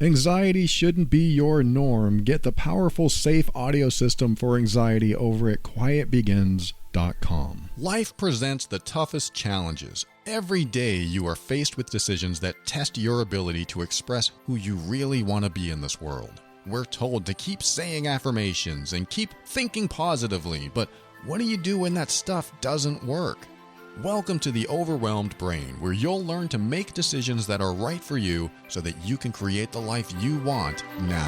Anxiety shouldn't be your norm. Get the powerful, safe audio system for anxiety over at quietbegins.com. Life presents the toughest challenges. Every day you are faced with decisions that test your ability to express who you really want to be in this world. We're told to keep saying affirmations and keep thinking positively, but what do you do when that stuff doesn't work? Welcome to the Overwhelmed Brain, where you'll learn to make decisions that are right for you so that you can create the life you want now.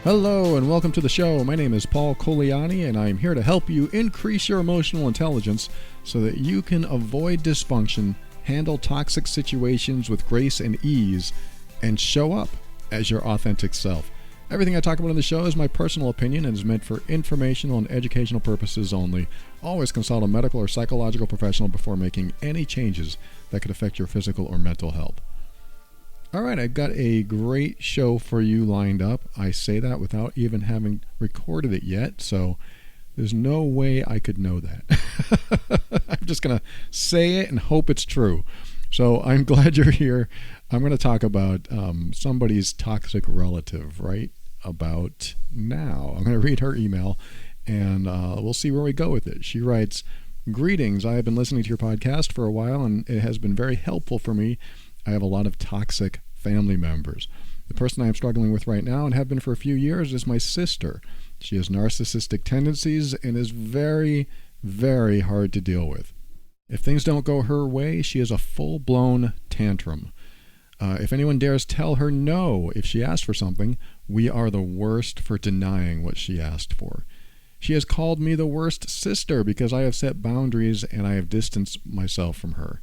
Hello and welcome to the show. My name is Paul Coliani and I'm here to help you increase your emotional intelligence so that you can avoid dysfunction, handle toxic situations with grace and ease, and show up as your authentic self. Everything I talk about on the show is my personal opinion and is meant for informational and educational purposes only. Always consult a medical or psychological professional before making any changes that could affect your physical or mental health. All right, I've got a great show for you lined up. I say that without even having recorded it yet, so there's no way I could know that. I'm just going to say it and hope it's true. So I'm glad you're here. I'm going to talk about somebody's toxic relative right about now. I'm going to read her email, and we'll see where we go with it. She writes, "Greetings. I have been listening to your podcast for a while, and it has been very helpful for me. I have a lot of toxic family members. The person I am struggling with right now and have been for a few years is my sister. She has narcissistic tendencies and is very, very hard to deal with. If things don't go her way, she is a full-blown tantrum. If anyone dares tell her no if she asks for something, we are the worst for denying what she asked for. She has called me the worst sister because I have set boundaries and I have distanced myself from her.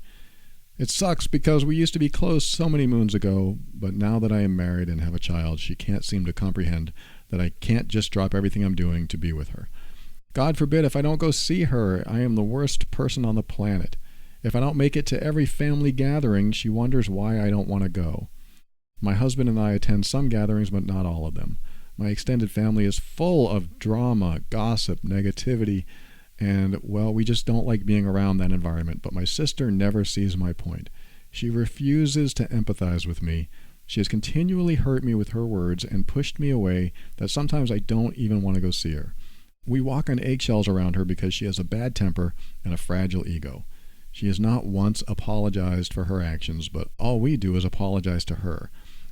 It sucks because we used to be close so many moons ago, but now that I am married and have a child, she can't seem to comprehend that I can't just drop everything I'm doing to be with her. God forbid if I don't go see her, I am the worst person on the planet. If I don't make it to every family gathering, she wonders why I don't want to go. My husband and I attend some gatherings, but not all of them. My extended family is full of drama, gossip, negativity, and, well, we just don't like being around that environment, but my sister never sees my point. She refuses to empathize with me. She has continually hurt me with her words and pushed me away that sometimes I don't even want to go see her. We walk on eggshells around her because she has a bad temper and a fragile ego. She has not once apologized for her actions, but all we do is apologize to her.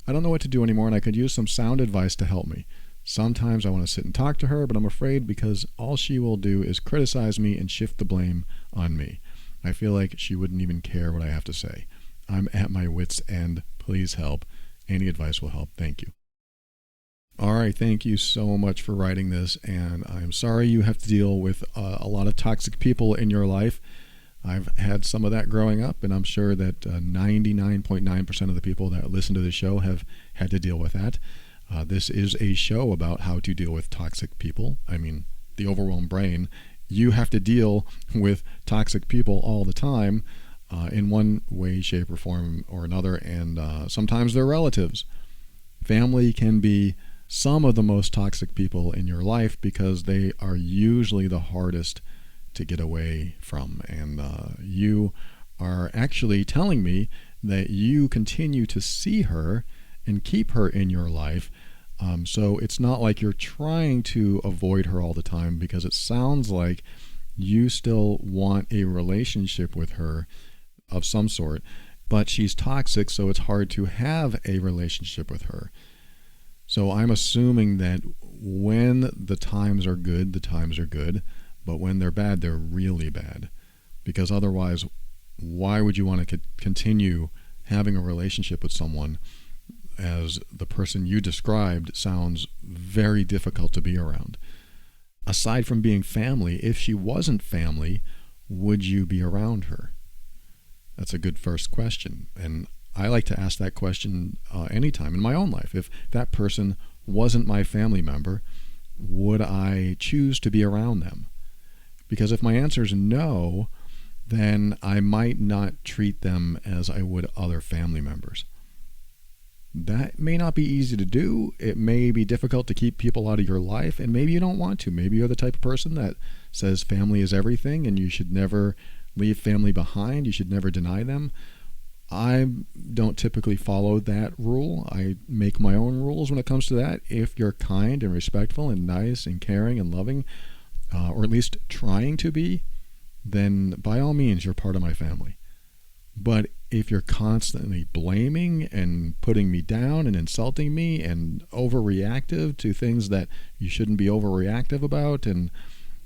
I don't know what to do anymore, and I could use some sound advice to help me. Sometimes I want to sit and talk to her, but I'm afraid because all she will do is criticize me and shift the blame on me. I feel like she wouldn't even care what I have to say. I'm at my wit's end. Please help. Any advice will help. Thank you." All right, thank you so much for writing this, and I'm sorry you have to deal with a lot of toxic people in your life. I've had some of that growing up, and I'm sure that 99.9% of the people that listen to the show have had to deal with that. This is a show about how to deal with toxic people. I mean, the overwhelmed brain. You have to deal with toxic people all the time in one way, shape, or form or another, and sometimes they're relatives. Family can be some of the most toxic people in your life because they are usually the hardest to get away from. And you are actually telling me that you continue to see her and keep her in your life. So it's not like you're trying to avoid her all the time, because it sounds like you still want a relationship with her of some sort, but she's toxic, so it's hard to have a relationship with her. So I'm assuming that when the times are good, the times are good, but when they're bad, they're really bad. Because otherwise, why would you want to continue having a relationship with someone as the person you described sounds very difficult to be around? Aside from being family, if she wasn't family, would you be around her? That's a good first question. And I like to ask that question anytime in my own life. If that person wasn't my family member, would I choose to be around them? Because if my answer is no, then I might not treat them as I would other family members. That may not be easy to do. It may be difficult to keep people out of your life, and maybe you don't want to. Maybe you're the type of person that says family is everything and you should never leave family behind. You should never deny them. I don't typically follow that rule. I make my own rules when it comes to that. If you're kind and respectful and nice and caring and loving, or at least trying to be, then by all means, you're part of my family. But if you're constantly blaming and putting me down and insulting me and overreactive to things that you shouldn't be overreactive about, and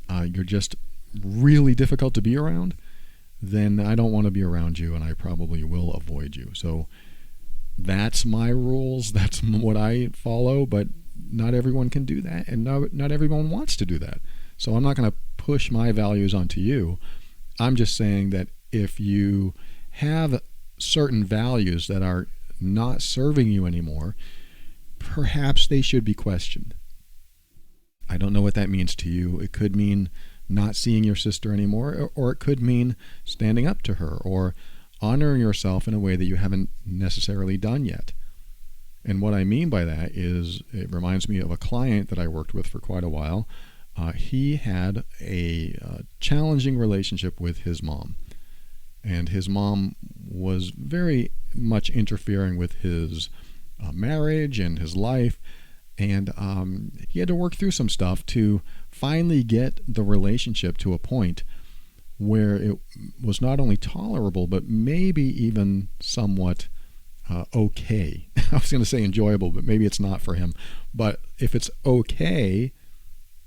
you're just really difficult to be around, then I don't want to be around you, and I probably will avoid you. So that's my rules. That's what I follow, but not everyone can do that, and not everyone wants to do that. So I'm not going to push my values onto you. I'm just saying that if you have certain values that are not serving you anymore, perhaps they should be questioned. I don't know what that means to you. It could mean not seeing your sister anymore, or it could mean standing up to her or honoring yourself in a way that you haven't necessarily done yet. And what I mean by that is, it reminds me of a client that I worked with for quite a while. He had a challenging relationship with his mom. And his mom was very much interfering with his marriage and his life. And he had to work through some stuff to finally get the relationship to a point where it was not only tolerable, but maybe even somewhat okay. I was going to say enjoyable, but maybe it's not for him. But if it's okay,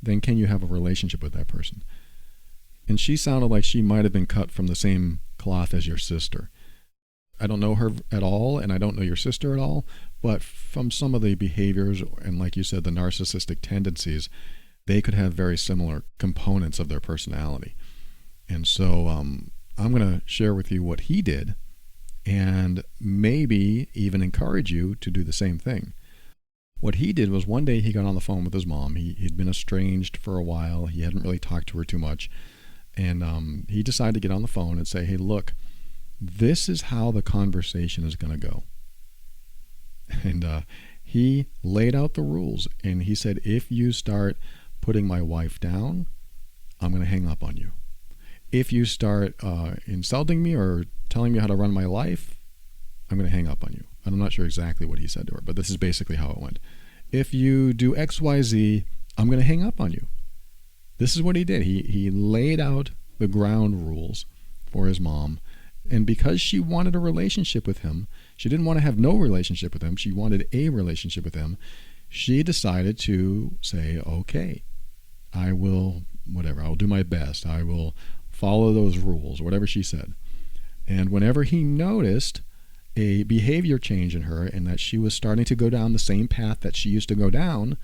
then can you have a relationship with that person? And she sounded like she might have been cut from the same cloth as your sister. I don't know her at all, and I don't know your sister at all, but from some of the behaviors, and like you said, the narcissistic tendencies, they could have very similar components of their personality. And so I'm going to share with you what he did, and maybe even encourage you to do the same thing. What he did was, one day he got on the phone with his mom. He'd been estranged for a while. He hadn't really talked to her too much. And he decided to get on the phone and say, hey, look, this is how the conversation is going to go. And he laid out the rules. And he said, if you start putting my wife down, I'm going to hang up on you. If you start insulting me or telling me how to run my life, I'm going to hang up on you. And I'm not sure exactly what he said to her, but this is basically how it went. If you do X, Y, Z, I'm going to hang up on you. This is what he did. He laid out the ground rules for his mom. And because she wanted a relationship with him, she didn't want to have no relationship with him. She wanted a relationship with him. She decided to say, okay, I will, whatever, I'll do my best. I will follow those rules, whatever she said. And whenever he noticed a behavior change in her and that she was starting to go down the same path that she used to go down,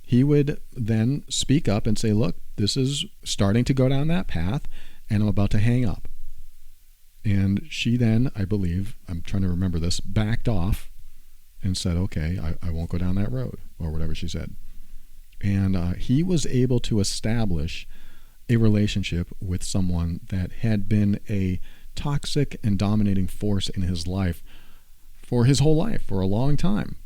he would then speak up and say, look, this is starting to go down that path and I'm about to hang up. And she then, I believe, I'm trying to remember this, backed off and said, okay, I won't go down that road, or whatever she said. And he was able to establish a relationship with someone that had been a toxic and dominating force in his life for his whole life, for a long time.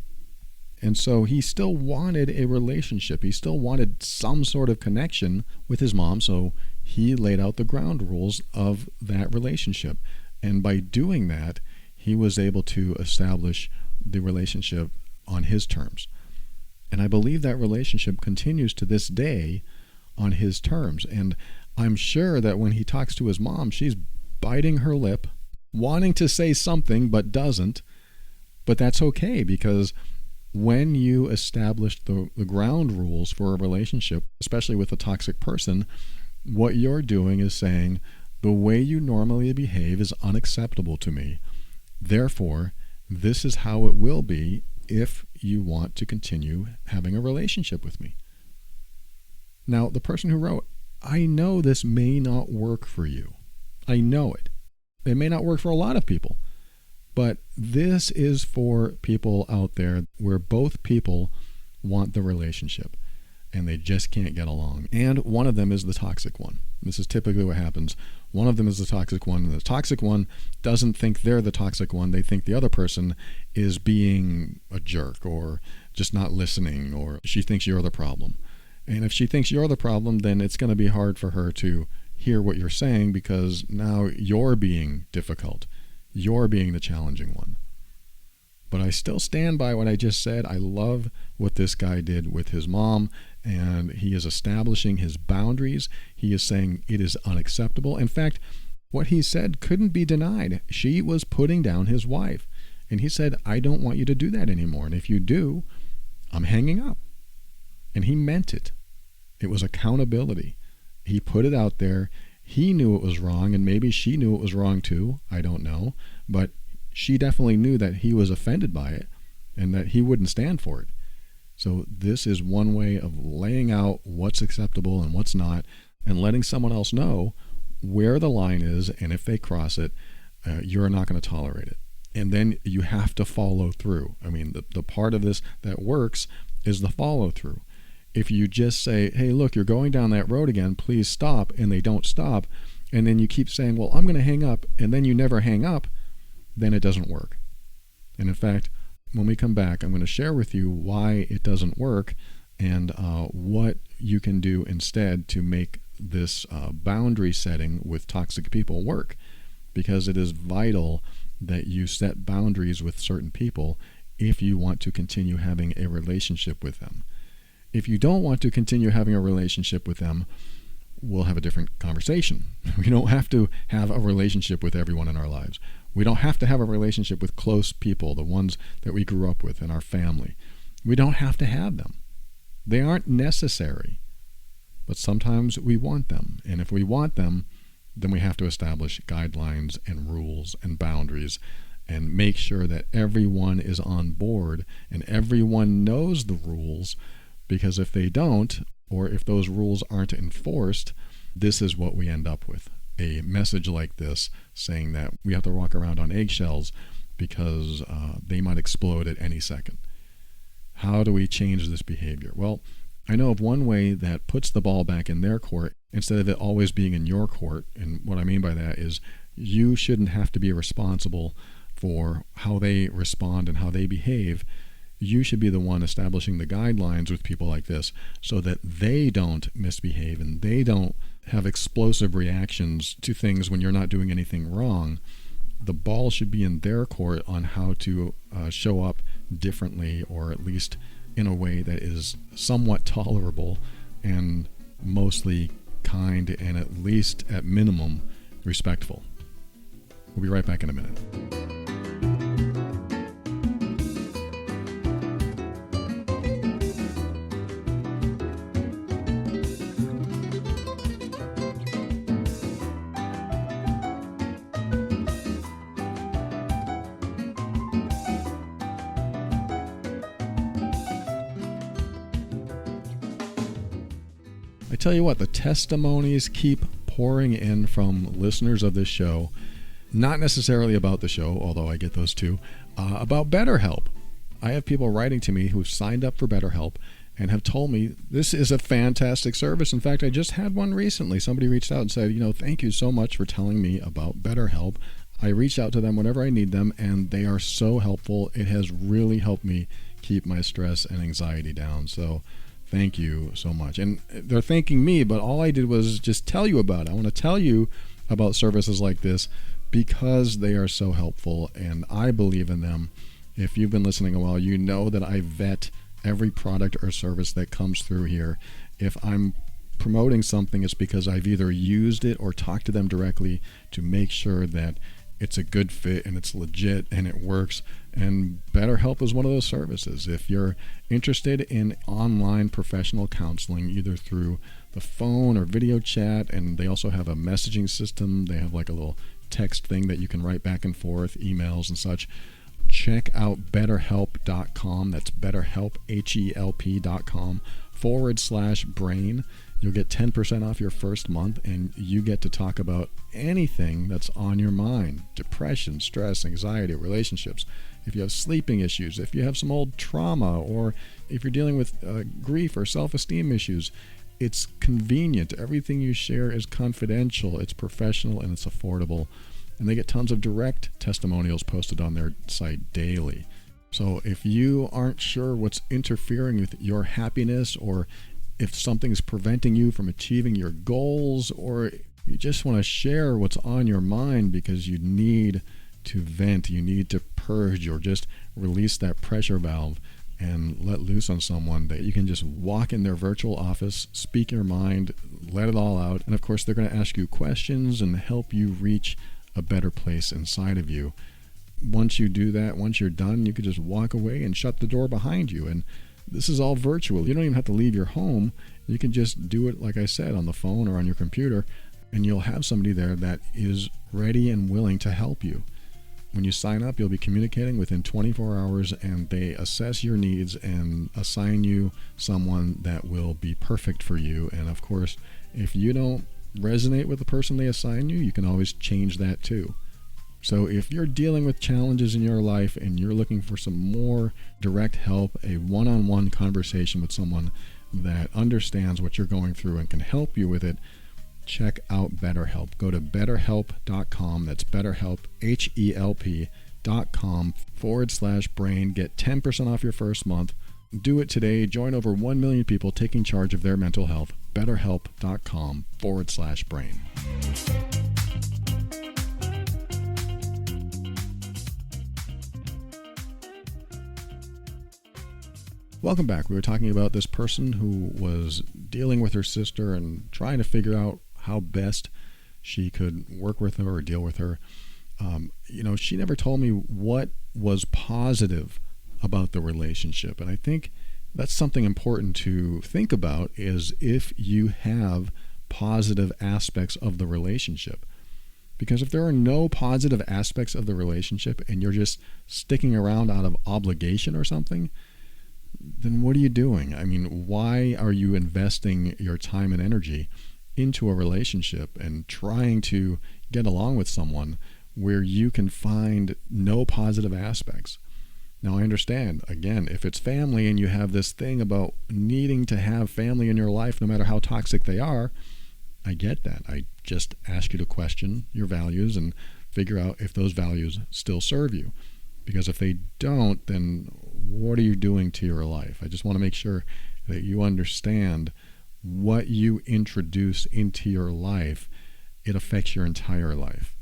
And so he still wanted a relationship. He still wanted some sort of connection with his mom. So he laid out the ground rules of that relationship. And by doing that, he was able to establish the relationship on his terms. And I believe that relationship continues to this day on his terms. And I'm sure that when he talks to his mom, she's biting her lip, wanting to say something but doesn't. But that's okay, because when you establish the ground rules for a relationship, especially with a toxic person, what you're doing is saying, the way you normally behave is unacceptable to me. Therefore, this is how it will be if you want to continue having a relationship with me. Now, the person who wrote, I know this may not work for you. I know it. It may not work for a lot of people. But this is for people out there where both people want the relationship. and they just can't get along. And one of them is the toxic one. This is typically what happens. One of them is the toxic one, and the toxic one doesn't think they're the toxic one. They think the other person is being a jerk or just not listening, or she thinks you're the problem. And if she thinks you're the problem, then it's going to be hard for her to hear what you're saying, because now you're being difficult. You're being the challenging one. But I still stand by what I just said. I love what this guy did with his mom, and he is establishing his boundaries. He is saying it is unacceptable. In fact, what he said couldn't be denied. She was putting down his wife. And he said, I don't want you to do that anymore. And if you do, I'm hanging up. And he meant it. It was accountability. He put it out there. He knew it was wrong, and maybe she knew it was wrong too. I don't know. But she definitely knew that he was offended by it and that he wouldn't stand for it. So this is one way of laying out what's acceptable and what's not, and letting someone else know where the line is, and if they cross it, you're not going to tolerate it. And then you have to follow through. I mean, the part of this that works is the follow through. If you just say, hey, look, you're going down that road again, please stop, and they don't stop, and then you keep saying, well, I'm going to hang up, and then you never hang up, then it doesn't work. And in fact, when we come back, I'm going to share with you why it doesn't work and what you can do instead to make this boundary setting with toxic people work. Because it is vital that you set boundaries with certain people if you want to continue having a relationship with them. If you don't want to continue having a relationship with them, we'll have a different conversation. We don't have to have a relationship with everyone in our lives. We don't have to have a relationship with close people, the ones that we grew up with in our family. We don't have to have them. They aren't necessary. But sometimes we want them. And if we want them, then we have to establish guidelines and rules and boundaries and make sure that everyone is on board and everyone knows the rules, because if they don't, or if those rules aren't enforced, this is what we end up with. A message like this saying that we have to walk around on eggshells because they might explode at any second. How do we change this behavior? Well, I know of one way that puts the ball back in their court instead of it always being in your court. And what I mean by that is you shouldn't have to be responsible for how they respond and how they behave. You should be the one establishing the guidelines with people like this so that they don't misbehave and they don't have explosive reactions to things when you're not doing anything wrong. The ball should be in their court on how to show up differently, or at least in a way that is somewhat tolerable and mostly kind and at least at minimum respectful. We'll be right back in a minute. I tell you what, the testimonies keep pouring in from listeners of this show, not necessarily about the show, although I get those too, about BetterHelp. I have people writing to me who've signed up for BetterHelp and have told me this is a fantastic service. In fact, I just had one recently. Somebody reached out and said, thank you so much for telling me about BetterHelp. I reach out to them whenever I need them, and they are so helpful. It has really helped me keep my stress and anxiety down. So thank you so much. And they're thanking me, but all I did was just tell you about it. I want to tell you about services like this because they are so helpful, and I believe in them. If you've been listening a while, you know that I vet every product or service that comes through here. If I'm promoting something, it's because I've either used it or talked to them directly to make sure that it's a good fit and it's legit and it works. And BetterHelp is one of those services. If you're interested in online professional counseling, either through the phone or video chat, and they also have a messaging system. They have like a little text thing that you can write back and forth, emails and such. Check out BetterHelp.com. That's BetterHelp, HELP.com/brain. You'll get 10% off your first month, and you get to talk about anything that's on your mind. Depression, stress, anxiety, relationships. If you have sleeping issues, if you have some old trauma, or if you're dealing with grief or self-esteem issues, it's convenient. Everything you share is confidential, it's professional, and it's affordable. And they get tons of direct testimonials posted on their site daily. So if you aren't sure what's interfering with your happiness, or if something's preventing you from achieving your goals, or you just want to share what's on your mind because you need to vent, you need to purge, or just release that pressure valve and let loose on someone, that you can just walk in their virtual office, speak your mind, let it all out. And of course, they're going to ask you questions and help you reach a better place inside of you. Once you do that, once you're done, you could just walk away and shut the door behind you. And this is all virtual. You don't even have to leave your home. You can just do it, like I said, on the phone or on your computer, and you'll have somebody there that is ready and willing to help you. When you sign up, you'll be communicating within 24 hours, and they assess your needs and assign you someone that will be perfect for you. And of course, if you don't resonate with the person they assign you, you can always change that too. So if you're dealing with challenges in your life and you're looking for some more direct help, a one-on-one conversation with someone that understands what you're going through and can help you with it, check out BetterHelp. Go to betterhelp.com. That's BetterHelp, HELP.com/brain. Get 10% off your first month. Do it today. Join over 1 million people taking charge of their mental health. BetterHelp.com/brain. Welcome back. We were talking about this person who was dealing with her sister and trying to figure out how best she could work with her or deal with her. She never told me what was positive about the relationship. And I think that's something important to think about, is if you have positive aspects of the relationship. Because if there are no positive aspects of the relationship and you're just sticking around out of obligation or something, then what are you doing? I mean, why are you investing your time and energy into a relationship and trying to get along with someone where you can find no positive aspects? Now, I understand, again, if it's family and you have this thing about needing to have family in your life no matter how toxic they are, I get that. I just ask you to question your values and figure out if those values still serve you. Because if they don't, then what are you doing to your life? I just want to make sure that you understand what you introduce into your life, it affects your entire life.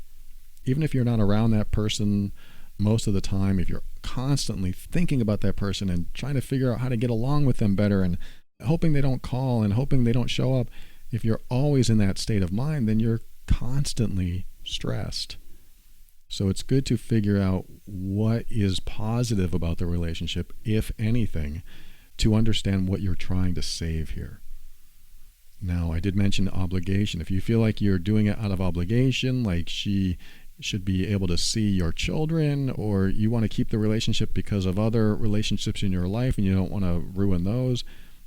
Even if you're not around that person most of the time, if you're constantly thinking about that person and trying to figure out how to get along with them better and hoping they don't call and hoping they don't show up, if you're always in that state of mind, then you're constantly stressed. So it's good to figure out what is positive about the relationship, if anything, to understand what you're trying to save here. Now, I did mention obligation. If you feel like you're doing it out of obligation, like she should be able to see your children, or you want to keep the relationship because of other relationships in your life and you don't want to ruin those,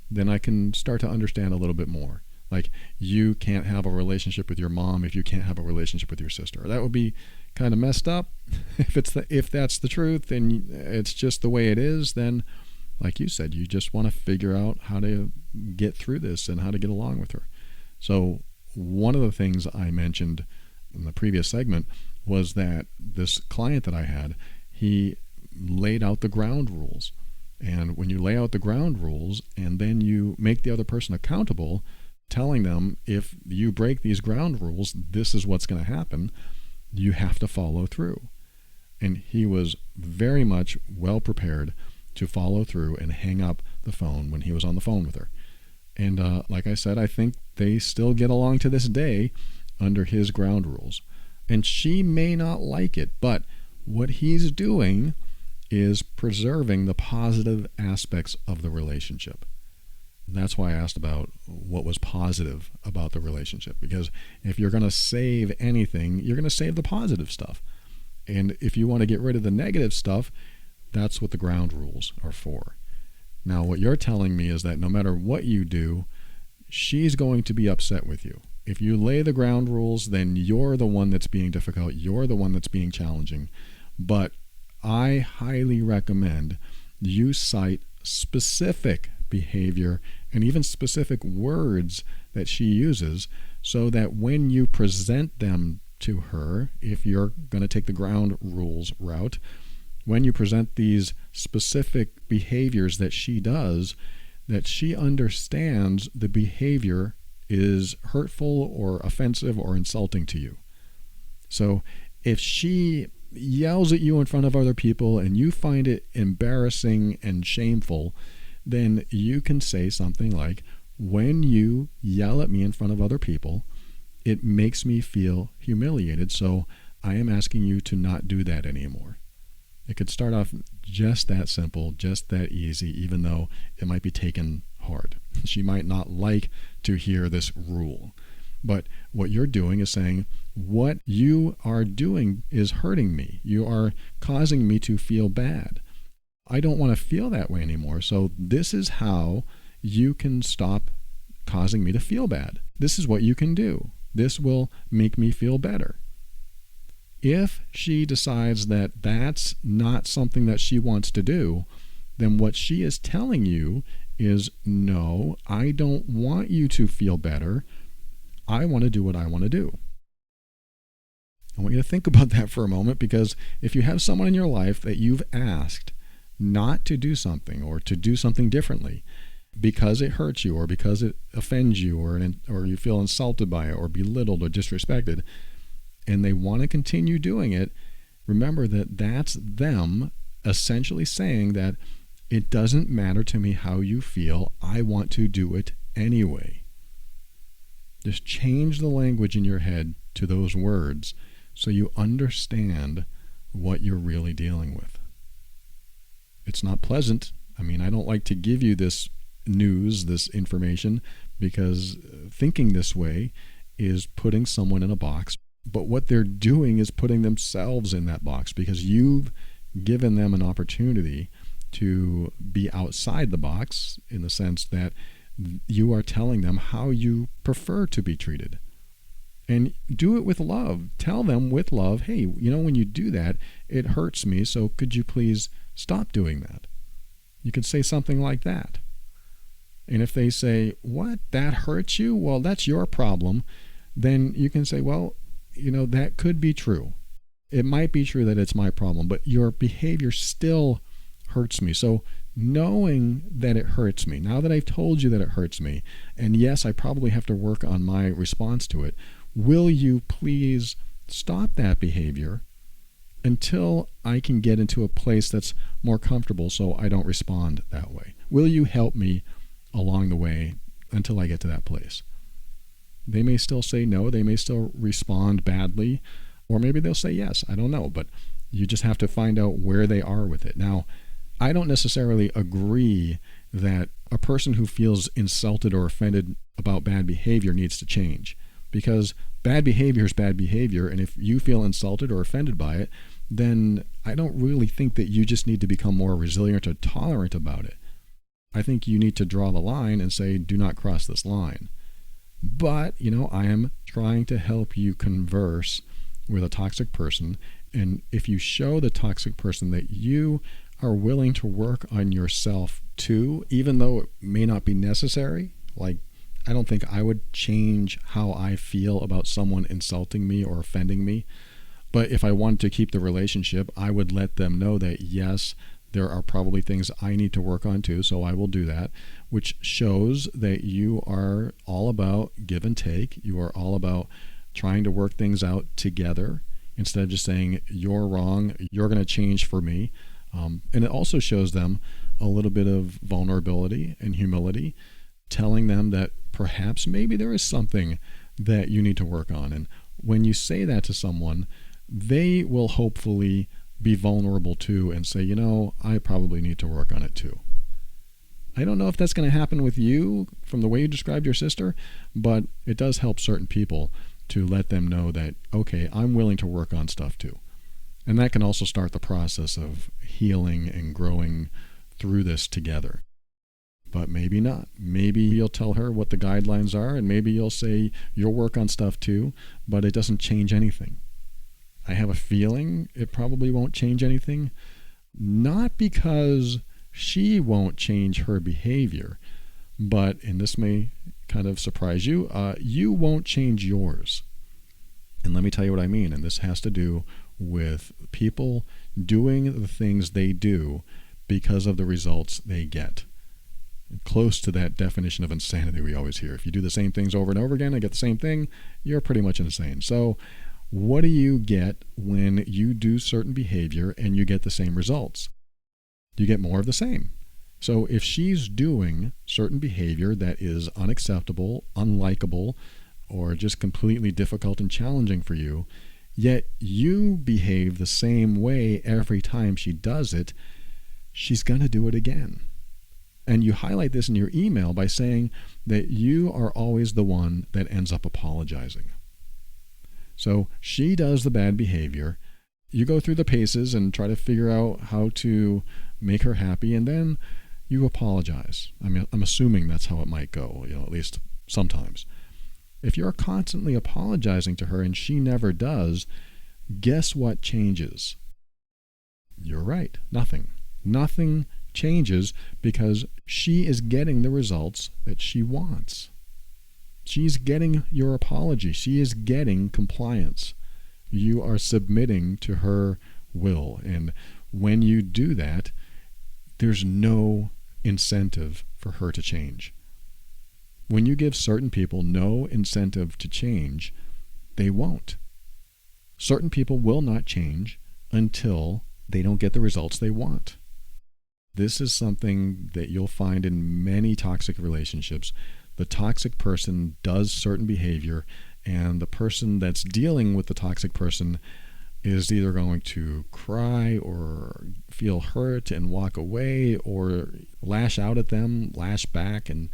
then I can start to understand a little bit more. Like, you can't have a relationship with your mom if you can't have a relationship with your sister. That would be kind of messed up. If that's the truth and it's just the way it is, then, like you said, you just want to figure out how to get through this and how to get along with her. So one of the things I mentioned in the previous segment was that this client that I had, he laid out the ground rules. And when you lay out the ground rules and then you make the other person accountable, telling them, if you break these ground rules, this is what's going to happen, you have to follow through. And he was very much well prepared to follow through and hang up the phone when he was on the phone with her. And like I said, I think they still get along to this day under his ground rules. And she may not like it, but what he's doing is preserving the positive aspects of the relationship. That's why I asked about what was positive about the relationship, because if you're going to save anything, you're going to save the positive stuff. And if you want to get rid of the negative stuff, that's what the ground rules are for. Now, what you're telling me is that no matter what you do, she's going to be upset with you. If you lay the ground rules, then you're the one that's being difficult. You're the one that's being challenging. But I highly recommend you cite specific behavior and even specific words that she uses, so that when you present them to her, if you're going to take the ground rules route, when you present these specific behaviors that she does, that she understands the behavior is hurtful or offensive or insulting to you. So if she yells at you in front of other people and you find it embarrassing and shameful, then you can say something like, when you yell at me in front of other people, it makes me feel humiliated, so I am asking you to not do that anymore. It could start off just that simple, just that easy, even though it might be taken hard. She might not like to hear this rule. But what you're doing is saying, what you are doing is hurting me. You are causing me to feel bad. I don't want to feel that way anymore. So this is how you can stop causing me to feel bad. This is what you can do. This will make me feel better. If she decides that that's not something that she wants to do, then what she is telling you is, no, I don't want you to feel better. I want to do what I want to do. I want you to think about that for a moment, because if you have someone in your life that you've asked not to do something or to do something differently because it hurts you or because it offends you or you feel insulted by it or belittled or disrespected, and they want to continue doing it, remember that that's them essentially saying that it doesn't matter to me how you feel, I want to do it anyway. Just change the language in your head to those words so you understand what you're really dealing with. It's not pleasant. I mean, I don't like to give you this news, this information, because thinking this way is putting someone in a box. But what they're doing is putting themselves in that box, because you've given them an opportunity to be outside the box, in the sense that you are telling them how you prefer to be treated. And do it with love. Tell them with love, hey, when you do that, it hurts me, so could you please stop doing that? You could say something like that. And if they say, what, that hurts you? Well, that's your problem. Then you can say, well, that could be true. It might be true that it's my problem, but your behavior still hurts me. So knowing that it hurts me, now that I've told you that it hurts me, and yes, I probably have to work on my response to it, will you please stop that behavior until I can get into a place that's more comfortable so I don't respond that way? Will you help me along the way until I get to that place? They may still say no, they may still respond badly, or maybe they'll say yes, I don't know, but you just have to find out where they are with it. Now, I don't necessarily agree that a person who feels insulted or offended about bad behavior needs to change, because bad behavior is bad behavior, and if you feel insulted or offended by it, then I don't really think that you just need to become more resilient or tolerant about it. I think you need to draw the line and say, do not cross this line. But, I am trying to help you converse with a toxic person, and if you show the toxic person that you are willing to work on yourself too, even though it may not be necessary, like I don't think I would change how I feel about someone insulting me or offending me, but if I wanted to keep the relationship, I would let them know that yes, there are probably things I need to work on too, so I will do that, which shows that you are all about give and take. You are all about trying to work things out together instead of just saying, you're wrong, you're going to change for me. And it also shows them a little bit of vulnerability and humility, telling them that perhaps maybe there is something that you need to work on. And when you say that to someone, they will hopefully be vulnerable too and say, I probably need to work on it too. I don't know if that's going to happen with you from the way you described your sister, but it does help certain people to let them know that, okay, I'm willing to work on stuff too. And that can also start the process of healing and growing through this together. But maybe not. Maybe you'll tell her what the guidelines are, and maybe you'll say you'll work on stuff too, but it doesn't change anything. I have a feeling it probably won't change anything, not because she won't change her behavior, but, and this may kind of surprise you, you won't change yours. And let me tell you what I mean. And this has to do with people doing the things they do because of the results they get. Close to that definition of insanity we always hear. If you do the same things over and over again and get the same thing, you're pretty much insane. So what do you get when you do certain behavior and you get the same results? You get more of the same. So if she's doing certain behavior that is unacceptable, unlikable, or just completely difficult and challenging for you, yet you behave the same way every time she does it, she's going to do it again. And you highlight this in your email by saying that you are always the one that ends up apologizing. So she does the bad behavior. You go through the paces and try to figure out how to make her happy, and then you apologize. I mean, I'm assuming that's how it might go, at least sometimes. If you're constantly apologizing to her and she never does, guess what changes? You're right, nothing. Nothing changes because she is getting the results that she wants. She's getting your apology. She is getting compliance. You are submitting to her will. And when you do that, there's no incentive for her to change. When you give certain people no incentive to change, they won't. Certain people will not change until they don't get the results they want. This is something that you'll find in many toxic relationships. The toxic person does certain behavior, and the person that's dealing with the toxic person is either going to cry or feel hurt and walk away, or lash out at them, lash back and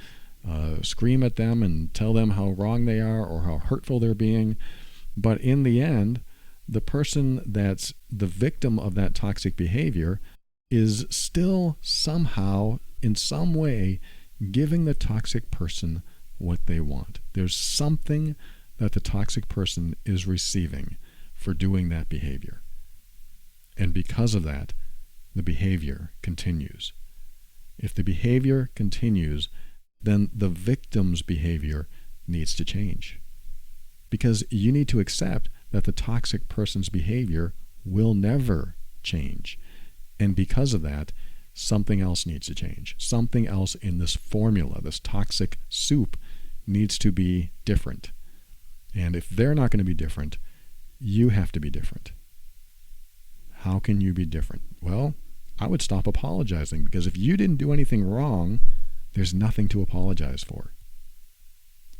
scream at them and tell them how wrong they are or how hurtful they're being. But in the end, the person that's the victim of that toxic behavior is still somehow, in some way, giving the toxic person what they want. There's something that the toxic person is receiving for doing that behavior. And because of that, the behavior continues. If the behavior continues, then the victim's behavior needs to change. Because you need to accept that the toxic person's behavior will never change. And because of that, something else needs to change. Something else in this formula, this toxic soup, needs to be different. And if they're not going to be different, you have to be different. How can you be different? Well, I would stop apologizing, because if you didn't do anything wrong, there's nothing to apologize for.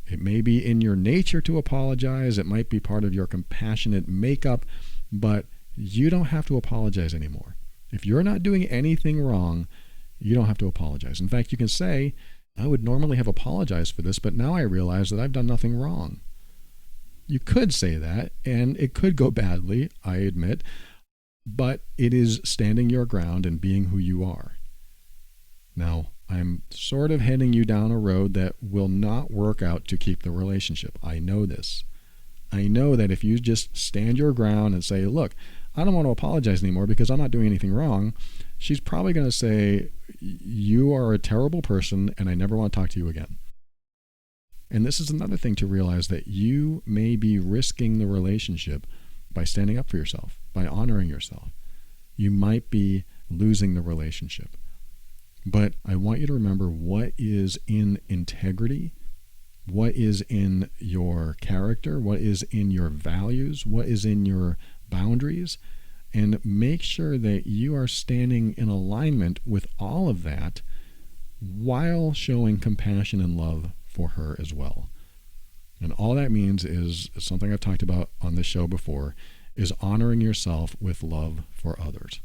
It may be in your nature to apologize. It might be part of your compassionate makeup, but you don't have to apologize anymore. If you're not doing anything wrong, you don't have to apologize. In fact, you can say, I would normally have apologized for this, but now I realize that I've done nothing wrong. You could say that, and it could go badly, I admit, but it is standing your ground and being who you are. Now, I'm sort of heading you down a road that will not work out to keep the relationship. I know this. I know that if you just stand your ground and say, look, I don't want to apologize anymore because I'm not doing anything wrong, she's probably going to say, you are a terrible person and I never want to talk to you again. And this is another thing to realize, that you may be risking the relationship by standing up for yourself, by honoring yourself. You might be losing the relationship. But I want you to remember what is in integrity, what is in your character, what is in your values, what is in your boundaries, and make sure that you are standing in alignment with all of that while showing compassion and love for her as well. And all that means is something I've talked about on this show before, is honoring yourself with love for others.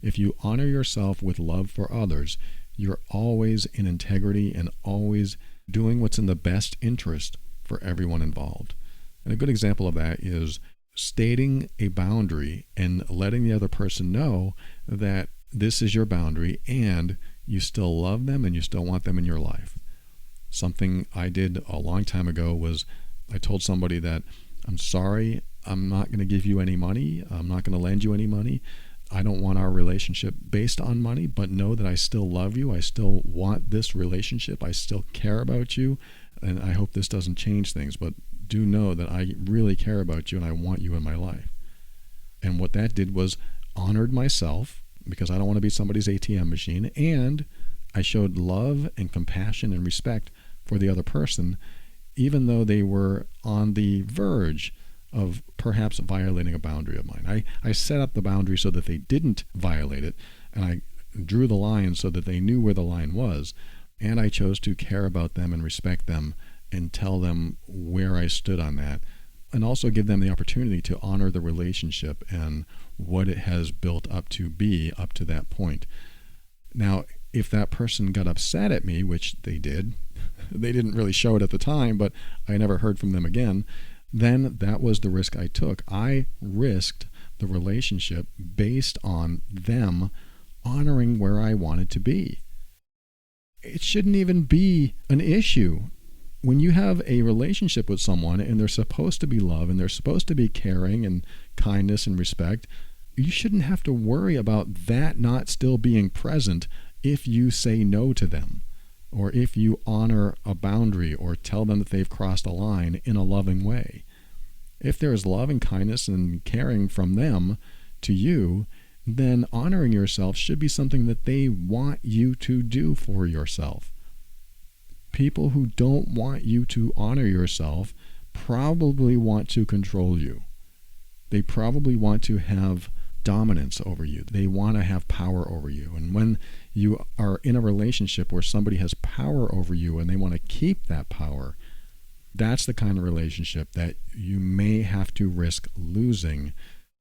If you honor yourself with love for others, you're always in integrity and always doing what's in the best interest for everyone involved. And a good example of that is stating a boundary and letting the other person know that this is your boundary and you still love them and you still want them in your life. Something I did a long time ago was I told somebody that, I'm sorry, I'm not going to give you any money. I'm not going to lend you any money. I don't want our relationship based on money, but know that I still love you. I still want this relationship. I still care about you. And I hope this doesn't change things, but do know that I really care about you and I want you in my life. And what that did was honored myself, because I don't want to be somebody's ATM machine, and I showed love and compassion and respect for the other person, even though they were on the verge of perhaps violating a boundary of mine. I set up the boundary so that they didn't violate it, and I drew the line so that they knew where the line was, and I chose to care about them and respect them and tell them where I stood on that, and also give them the opportunity to honor the relationship and what it has built up to be up to that point. Now, if that person got upset at me, which they did, they didn't really show it at the time, but I never heard from them again, then that was the risk I took. I risked the relationship based on them honoring where I wanted to be. It shouldn't even be an issue. When you have a relationship with someone and they're supposed to be love and they're supposed to be caring and kindness and respect, you shouldn't have to worry about that not still being present if you say no to them, or if you honor a boundary or tell them that they've crossed a line in a loving way. If there is love and kindness and caring from them to you, then honoring yourself should be something that they want you to do for yourself. People who don't want you to honor yourself probably want to control you. They probably want to have dominance over you. They want to have power over you. And when you are in a relationship where somebody has power over you and they want to keep that power, that's the kind of relationship that you may have to risk losing,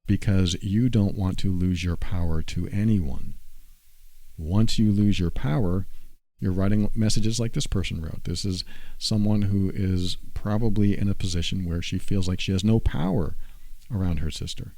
because you don't want to lose your power to anyone. Once you lose your power, you're writing messages like this person wrote. This is someone who is probably in a position where she feels like she has no power around her sister.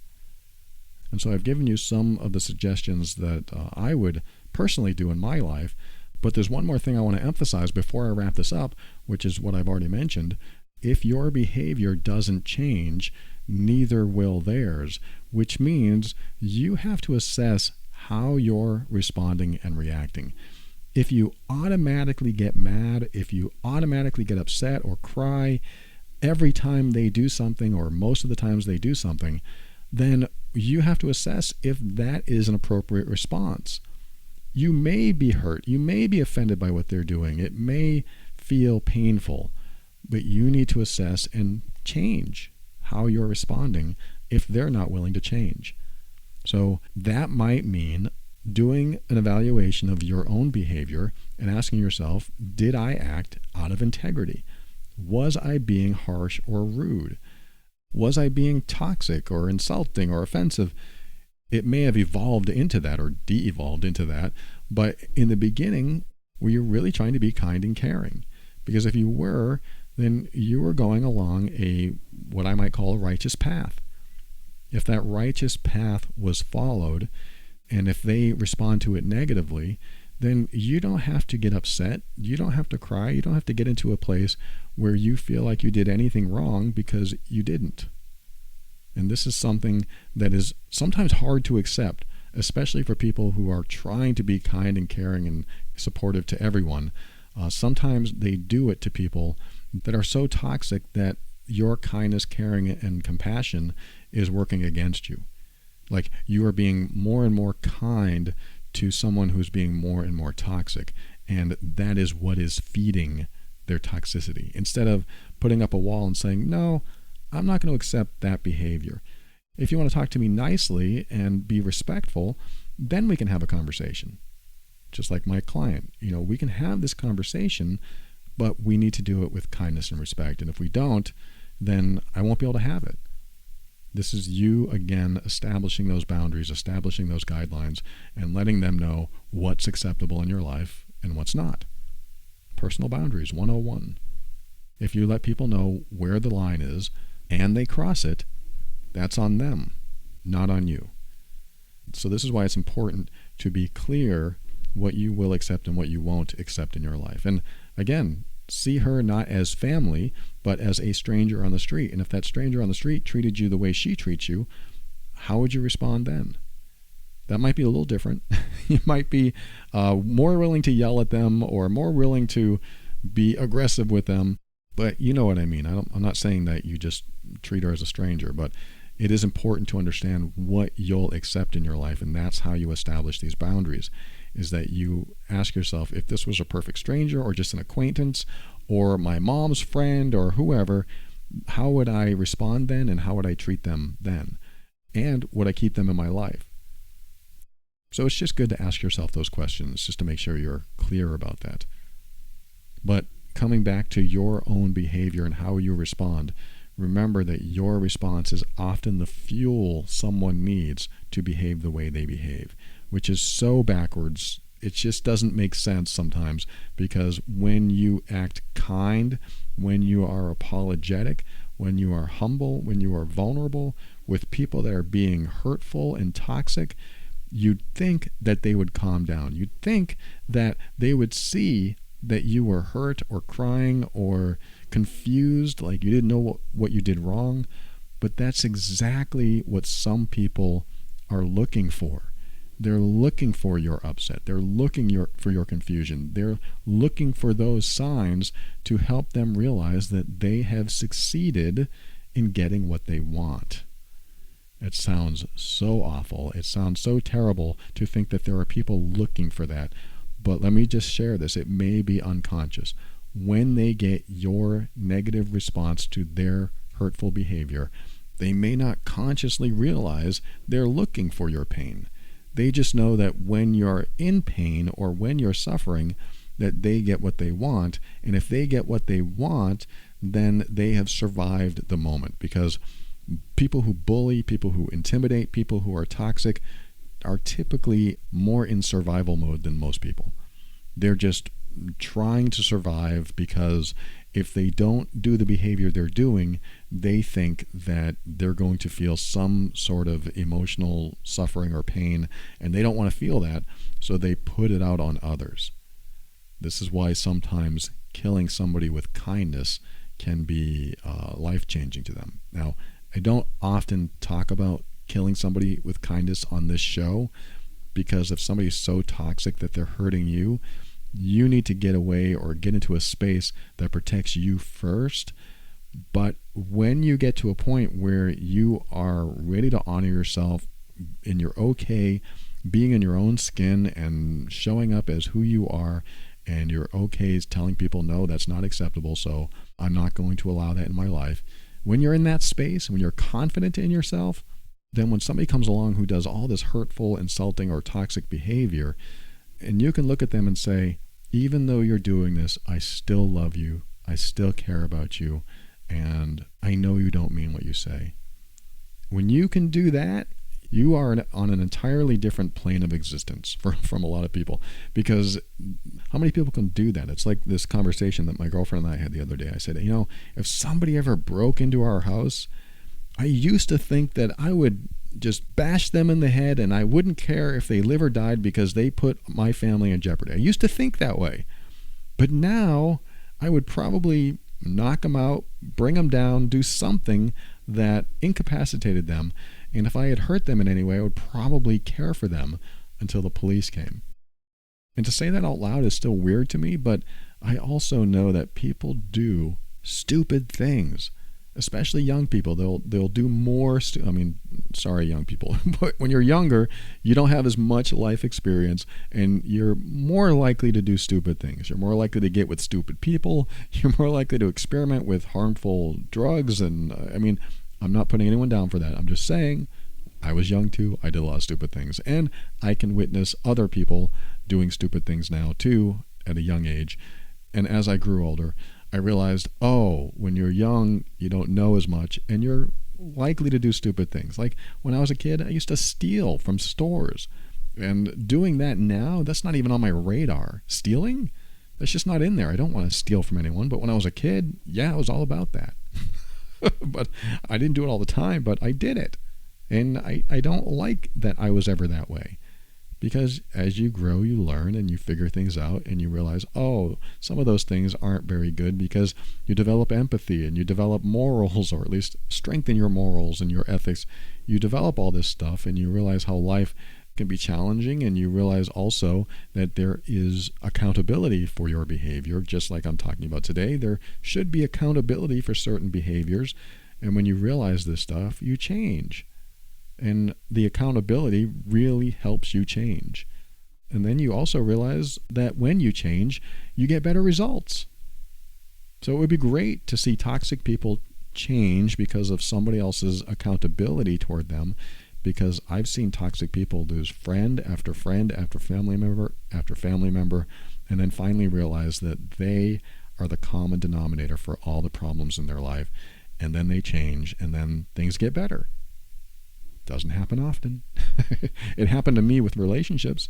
And so I've given you some of the suggestions that I would personally do in my life, but there's one more thing I want to emphasize before I wrap this up, which is what I've already mentioned. If your behavior doesn't change, neither will theirs, which means you have to assess how you're responding and reacting. If you automatically get mad, if you automatically get upset or cry every time they do something, or most of the times they do something, then you have to assess if that is an appropriate response. You may be hurt. You may be offended by what they're doing. It may feel painful, but you need to assess and change how you're responding if they're not willing to change. So that might mean doing an evaluation of your own behavior and asking yourself, did I act out of integrity? Was I being harsh or rude? Was I being toxic or insulting or offensive? It may have evolved into that or de-evolved into that, but in the beginning, were you really trying to be kind and caring? Because if you were, then you were going along what I might call a righteous path. If that righteous path was followed, and if they respond to it negatively, then you don't have to get upset. You don't have to cry. You don't have to get into a place where you feel like you did anything wrong, because you didn't. And this is something that is sometimes hard to accept, especially for people who are trying to be kind and caring and supportive to everyone. Sometimes they do it to people that are so toxic that your kindness, caring, and compassion is working against you. Like you are being more and more kind to someone who's being more and more toxic, and that is what is feeding their toxicity. Instead of putting up a wall and saying, no, I'm not going to accept that behavior. If you want to talk to me nicely and be respectful, then we can have a conversation. Just like my client, we can have this conversation, but we need to do it with kindness and respect. And if we don't, then I won't be able to have it. This is you, again, establishing those boundaries, establishing those guidelines, and letting them know what's acceptable in your life and what's not. Personal boundaries 101. If you let people know where the line is and they cross it, that's on them, not on you. So this is why it's important to be clear what you will accept and what you won't accept in your life. And again, see her not as family, but as a stranger on the street. And if that stranger on the street treated you the way she treats you, how would you respond then? That might be a little different. You might be more willing to yell at them or more willing to be aggressive with them. But you know what I mean. I'm not saying that you just treat her as a stranger, but it is important to understand what you'll accept in your life, and that's how you establish these boundaries, is that you ask yourself, if this was a perfect stranger or just an acquaintance or my mom's friend or whoever, how would I respond then, and how would I treat them then? And would I keep them in my life? So it's just good to ask yourself those questions just to make sure you're clear about that. But coming back to your own behavior and how you respond, remember that your response is often the fuel someone needs to behave the way they behave, which is so backwards. It just doesn't make sense sometimes, because when you act kind, when you are apologetic, when you are humble, when you are vulnerable with people that are being hurtful and toxic, you'd think that they would calm down. You'd think that they would see that you were hurt or crying or confused, like you didn't know what you did wrong. But that's exactly what some people are looking for. They're looking for your upset. They're looking for your confusion. They're looking for those signs to help them realize that they have succeeded in getting what they want. It sounds so awful. It sounds so terrible to think that there are people looking for that. But let me just share this. It may be unconscious. When they get your negative response to their hurtful behavior, they may not consciously realize they're looking for your pain. They just know that when you're in pain or when you're suffering, that they get what they want. And if they get what they want, then they have survived the moment. Because people who bully, people who intimidate, people who are toxic are typically more in survival mode than most people. They're just trying to survive, because if they don't do the behavior they're doing, they think that they're going to feel some sort of emotional suffering or pain, and they don't want to feel that, so they put it out on others. This is why sometimes killing somebody with kindness can be life-changing to them. Now, I don't often talk about killing somebody with kindness on this show, because if somebody's so toxic that they're hurting you, you need to get away or get into a space that protects you first. But when you get to a point where you are ready to honor yourself and you're okay being in your own skin and showing up as who you are, and you're okay telling people, no, that's not acceptable, so I'm not going to allow that in my life. When you're in that space, when you're confident in yourself, then when somebody comes along who does all this hurtful, insulting, or toxic behavior, and you can look at them and say, even though you're doing this, I still love you, I still care about you, and I know you don't mean what you say. When you can do that, you are on an entirely different plane of existence from a lot of people. Because how many people can do that? It's like this conversation that my girlfriend and I had the other day. I said, if somebody ever broke into our house, I used to think that I would just bash them in the head and I wouldn't care if they live or died because they put my family in jeopardy. I used to think that way. But now I would probably knock them out, bring them down, do something that incapacitated them. And if I had hurt them in any way, I would probably care for them until the police came. And to say that out loud is still weird to me, but I also know that people do stupid things. Especially young people, they'll do more. Sorry, young people, but when you're younger, you don't have as much life experience, and you're more likely to do stupid things. You're more likely to get with stupid people. You're more likely to experiment with harmful drugs, and I'm not putting anyone down for that. I'm just saying, I was young too. I did a lot of stupid things, and I can witness other people doing stupid things now too at a young age. And as I grew older, I realized, when you're young, you don't know as much, and you're likely to do stupid things. Like when I was a kid, I used to steal from stores. And doing that now, that's not even on my radar. Stealing? That's just not in there. I don't want to steal from anyone. But when I was a kid, yeah, I was all about that. But I didn't do it all the time, but I did it. And I don't like that I was ever that way. Because as you grow, you learn and you figure things out, and you realize, some of those things aren't very good, because you develop empathy and you develop morals, or at least strengthen your morals and your ethics. You develop all this stuff, and you realize how life can be challenging, and you realize also that there is accountability for your behavior. Just like I'm talking about today, there should be accountability for certain behaviors. And when you realize this stuff, you change. And the accountability really helps you change. And then you also realize that when you change, you get better results. So it would be great to see toxic people change because of somebody else's accountability toward them, because I've seen toxic people lose friend after family member after family member, and then finally realize that they are the common denominator for all the problems in their life, and then they change, and then things get better. Doesn't happen often. It happened to me with relationships.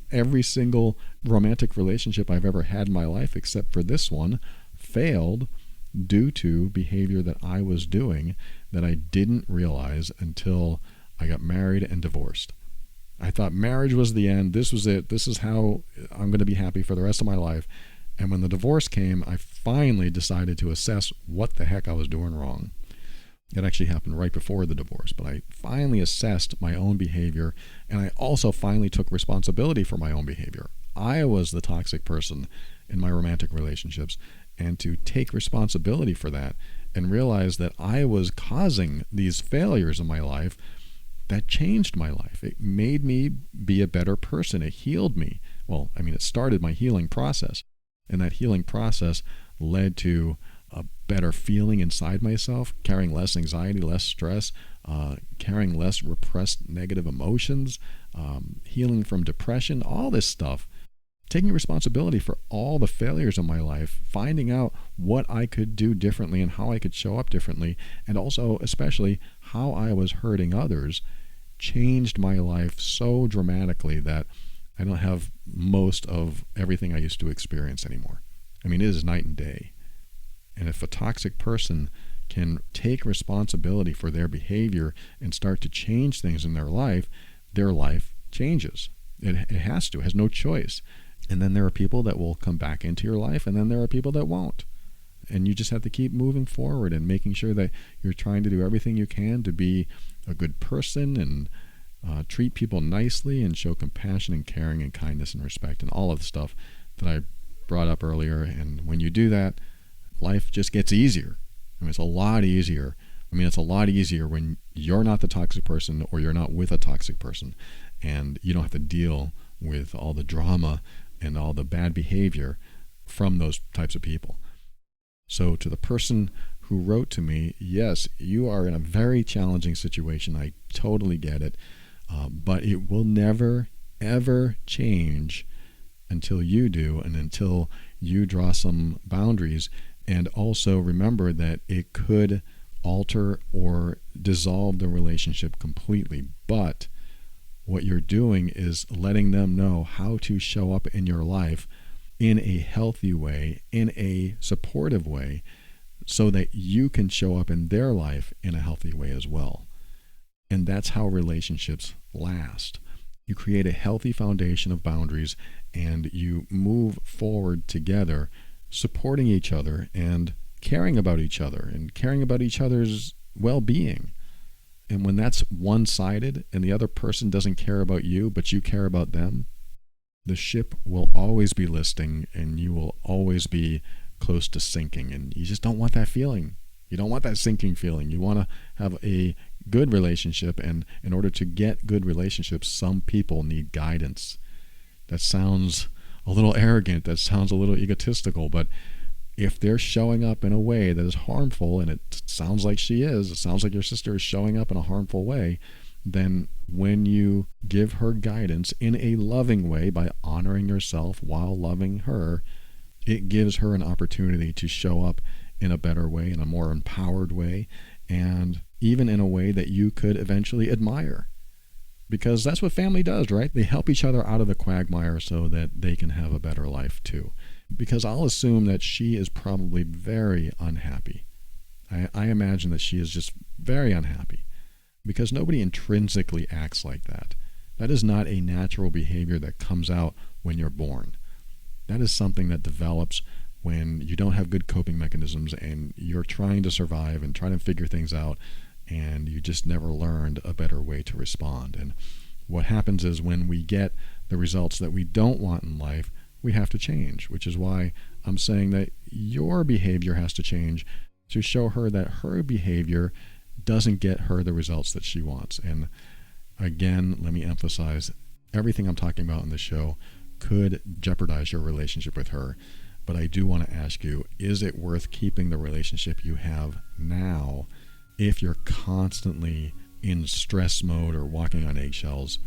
Every single romantic relationship I've ever had in my life, except for this one, failed due to behavior that I was doing that I didn't realize until I got married and divorced. I thought marriage was the end. This was it. This is how I'm going to be happy for the rest of my life. And when the divorce came, I finally decided to assess what the heck I was doing wrong. It actually happened right before the divorce, but I finally assessed my own behavior, and I also finally took responsibility for my own behavior. I was the toxic person in my romantic relationships, and to take responsibility for that and realize that I was causing these failures in my life, that changed my life. It made me be a better person. It healed me. Well, I mean, it started my healing process, and that healing process led to a better feeling inside myself, carrying less anxiety, less stress, carrying less repressed negative emotions, healing from depression, all this stuff. Taking responsibility for all the failures in my life, finding out what I could do differently and how I could show up differently, and also especially how I was hurting others, changed my life so dramatically that I don't have most of everything I used to experience anymore. I mean, it is night and day. And if a toxic person can take responsibility for their behavior and start to change things in their life changes. It has to. It has no choice. And then there are people that will come back into your life, and then there are people that won't. And you just have to keep moving forward and making sure that you're trying to do everything you can to be a good person and treat people nicely and show compassion and caring and kindness and respect and all of the stuff that I brought up earlier. And when you do that, life just gets easier. I mean, it's a lot easier. It's a lot easier when you're not the toxic person or you're not with a toxic person, and you don't have to deal with all the drama and all the bad behavior from those types of people. So to the person who wrote to me, yes, you are in a very challenging situation. I totally get it. But it will never, ever change until you do, and until you draw some boundaries. And also remember that it could alter or dissolve the relationship completely. But what you're doing is letting them know how to show up in your life in a healthy way, in a supportive way, so that you can show up in their life in a healthy way as well. And that's how relationships last. You create a healthy foundation of boundaries, and you move forward together, supporting each other and caring about each other and caring about each other's well-being. And when that's one-sided and the other person doesn't care about you, but you care about them, the ship will always be listing, and you will always be close to sinking. And you just don't want that feeling. You don't want that sinking feeling. You want to have a good relationship, and in order to get good relationships, some people need guidance. That sounds a little arrogant. That sounds a little egotistical, but if they're showing up in a way that is harmful, and it sounds like she is, it sounds like your sister is showing up in a harmful way, then when you give her guidance in a loving way by honoring yourself while loving her, it gives her an opportunity to show up in a better way, in a more empowered way, and even in a way that you could eventually admire. Because that's what family does, right? They help each other out of the quagmire so that they can have a better life too. Because I'll assume that she is probably very unhappy. I imagine that she is just very unhappy, because nobody intrinsically acts like that. That is not a natural behavior that comes out when you're born. That is something that develops when you don't have good coping mechanisms and you're trying to survive and trying to figure things out, and you just never learned a better way to respond. And What happens is when we get the results that we don't want in life, we have to change, which is why I'm saying that your behavior has to change to show her that her behavior doesn't get her the results that she wants. And again, let me emphasize, everything I'm talking about in the show could jeopardize your relationship with her. But I do want to ask you, is it worth keeping the relationship you have now if you're constantly in stress mode or walking on eggshells?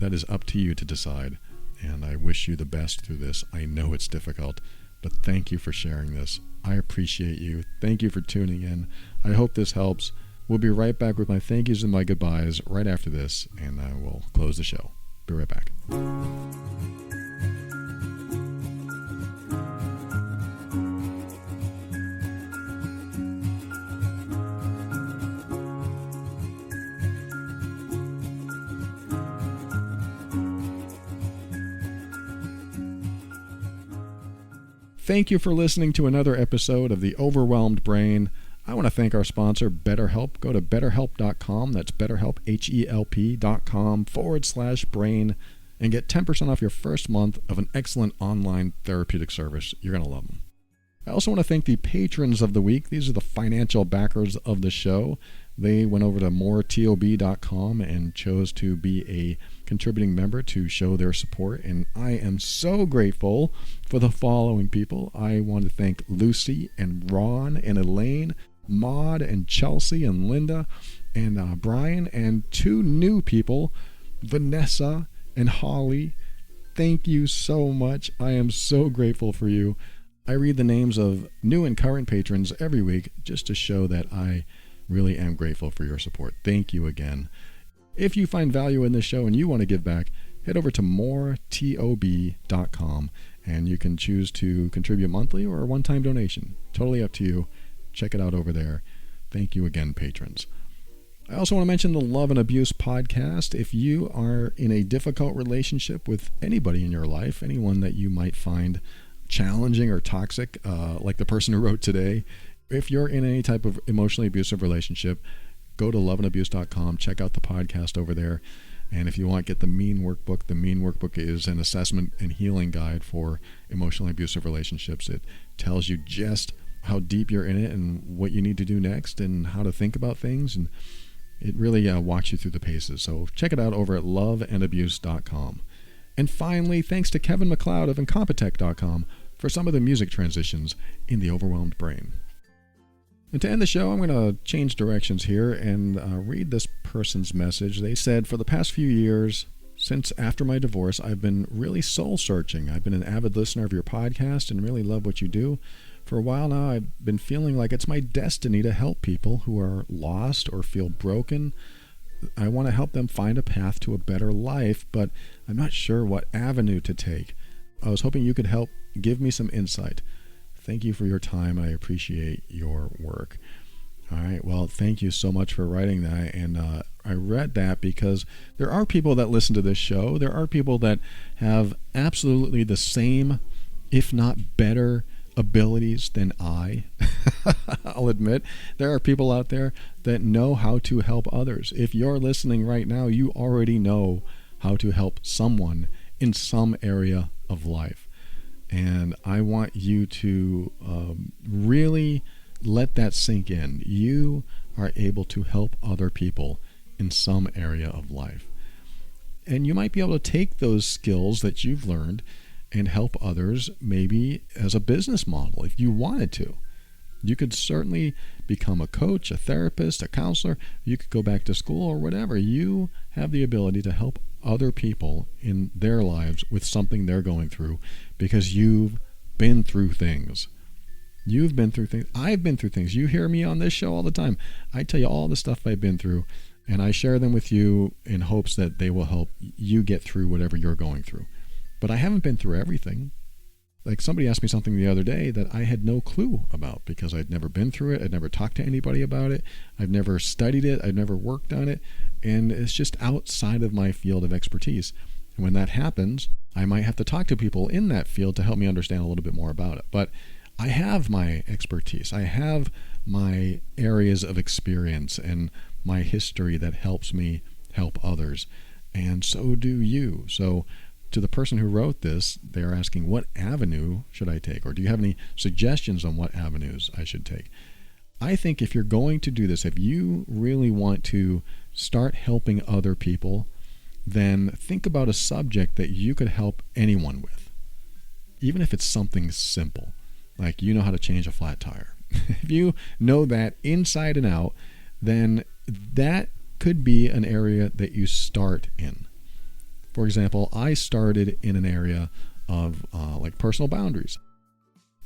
That is up to you to decide. And I wish you the best through this. I know it's difficult, but thank you for sharing this. I appreciate you. Thank you for tuning in. I hope this helps. We'll be right back with my thank yous and my goodbyes right after this, and I will close the show. Be right back. Thank you for listening to another episode of The Overwhelmed Brain. I want to thank our sponsor, BetterHelp. Go to betterhelp.com. That's BetterHelp, HELP.com/brain, and get 10% off your first month of an excellent online therapeutic service. You're going to love them. I also want to thank the patrons of the week. These are the financial backers of the show. They went over to moretob.com and chose to be a contributing member to show their support, and I am so grateful for the following people. I want to thank Lucy and Ron and Elaine, Maud and Chelsea and Linda and Brian, and 2 new people, Vanessa and Holly. Thank you so much. I am so grateful for you. I read the names of new and current patrons every week just to show that I really am grateful for your support. Thank you again. If you find value in this show and you want to give back, head over to moretob.com and you can choose to contribute monthly or a one-time donation. Totally up to you. Check it out over there. Thank you again, patrons. I also want to mention the Love and Abuse podcast. If you are in a difficult relationship with anybody in your life, anyone that you might find challenging or toxic, like the person who wrote today, if you're in any type of emotionally abusive relationship, go to loveandabuse.com, check out the podcast over there. And if you want, get the Mean Workbook. The Mean Workbook is an assessment and healing guide for emotionally abusive relationships. It tells you just how deep you're in it and what you need to do next and how to think about things. And it really walks you through the paces. So check it out over at loveandabuse.com. And finally, thanks to Kevin MacLeod of Incompetech.com for some of the music transitions in The Overwhelmed Brain. And to end the show, I'm going to change directions here and read this person's message. They said, for the past few years, since after my divorce, I've been really soul-searching. I've been an avid listener of your podcast and really love what you do. For a while now, I've been feeling like it's my destiny to help people who are lost or feel broken. I want to help them find a path to a better life, but I'm not sure what avenue to take. I was hoping you could help give me some insight. Thank you for your time. I appreciate your work. All right. Well, thank you so much for writing that. And I read that because there are people that listen to this show. There are people that have absolutely the same, if not better, abilities than I. I'll admit, there are people out there that know how to help others. If you're listening right now, you already know how to help someone in some area of life. And I want you to really let that sink in. You are able to help other people in some area of life. And you might be able to take those skills that you've learned and help others maybe as a business model if you wanted to. You could certainly become a coach, a therapist, a counselor. You could go back to school or whatever. You have the ability to help other people in their lives with something they're going through because you've been through things. You've been through things. I've been through things. You hear me on this show all the time. I tell you all the stuff I've been through, and I share them with you in hopes that they will help you get through whatever you're going through. But I haven't been through everything. Like somebody asked me something the other day that I had no clue about because I'd never been through it. I'd never talked to anybody about it. I've never studied it. I've never worked on it. And it's just outside of my field of expertise. And when that happens, I might have to talk to people in that field to help me understand a little bit more about it. But I have my expertise. I have my areas of experience and my history that helps me help others. and so do you. So to the person who wrote this, they're asking, what avenue should I take? Or do you have any suggestions on what avenues I should take? I think if you're going to do this, if you really want to start helping other people, then think about a subject that you could help anyone with. Even if it's something simple, like you know how to change a flat tire. If you know that inside and out, then that could be an area that you start in. For example, I started in an area of like personal boundaries.